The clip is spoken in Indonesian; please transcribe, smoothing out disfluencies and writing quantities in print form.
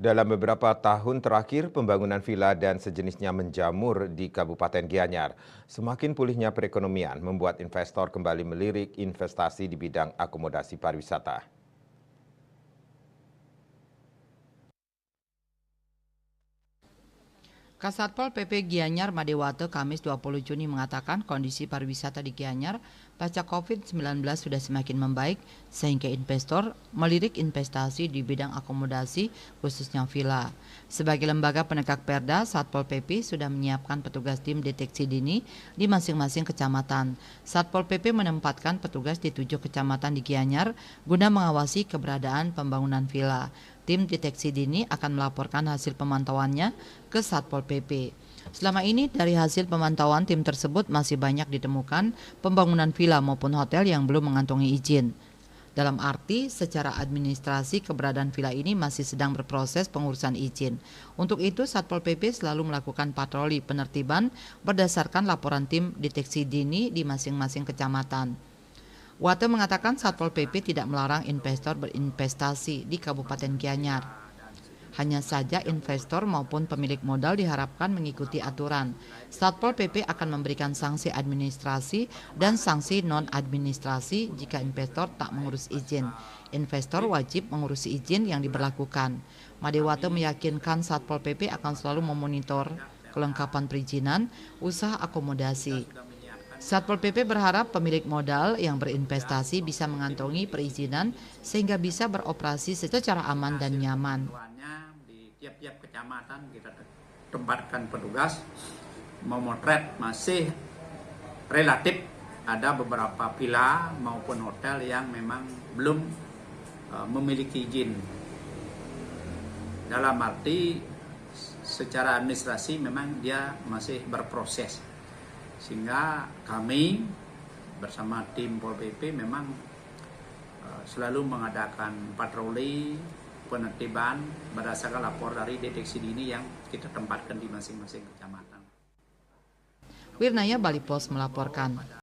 Dalam beberapa tahun terakhir, pembangunan villa dan sejenisnya menjamur di Kabupaten Gianyar. Semakin pulihnya perekonomian membuat investor kembali melirik investasi di bidang akomodasi pariwisata. Kasatpol PP Gianyar Madewato Kamis 20 Juni mengatakan kondisi pariwisata di Gianyar pasca COVID-19 sudah semakin membaik sehingga investor melirik investasi di bidang akomodasi khususnya villa. Sebagai lembaga penegak perda, Satpol PP sudah menyiapkan petugas tim deteksi dini di masing-masing kecamatan. Satpol PP menempatkan petugas di 7 kecamatan di Gianyar guna mengawasi keberadaan pembangunan villa. Tim deteksi dini akan melaporkan hasil pemantauannya ke Satpol PP. Selama ini dari hasil pemantauan tim tersebut masih banyak ditemukan pembangunan villa maupun hotel yang belum mengantongi izin. Dalam arti secara administrasi keberadaan villa ini masih sedang berproses pengurusan izin. Untuk itu Satpol PP selalu melakukan patroli penertiban berdasarkan laporan tim deteksi dini di masing-masing kecamatan. Wato mengatakan Satpol PP tidak melarang investor berinvestasi di Kabupaten Gianyar. Hanya saja investor maupun pemilik modal diharapkan mengikuti aturan. Satpol PP akan memberikan sanksi administrasi dan sanksi non-administrasi jika investor tak mengurus izin. Investor wajib mengurus izin yang diberlakukan. Madewato meyakinkan Satpol PP akan selalu memonitor kelengkapan perizinan usaha akomodasi. Satpol PP berharap pemilik modal yang berinvestasi bisa mengantongi perizinan sehingga bisa beroperasi secara aman dan nyaman. Di tiap-tiap kecamatan kita tempatkan petugas memotret masih relatif ada beberapa villa maupun hotel yang memang belum memiliki izin. Dalam arti secara administrasi memang dia masih berproses. Sehingga kami bersama tim Pol PP memang selalu mengadakan patroli penertiban berdasarkan lapor dari deteksi dini yang kita tempatkan di masing-masing kecamatan. Wirnaya Bali Pos melaporkan.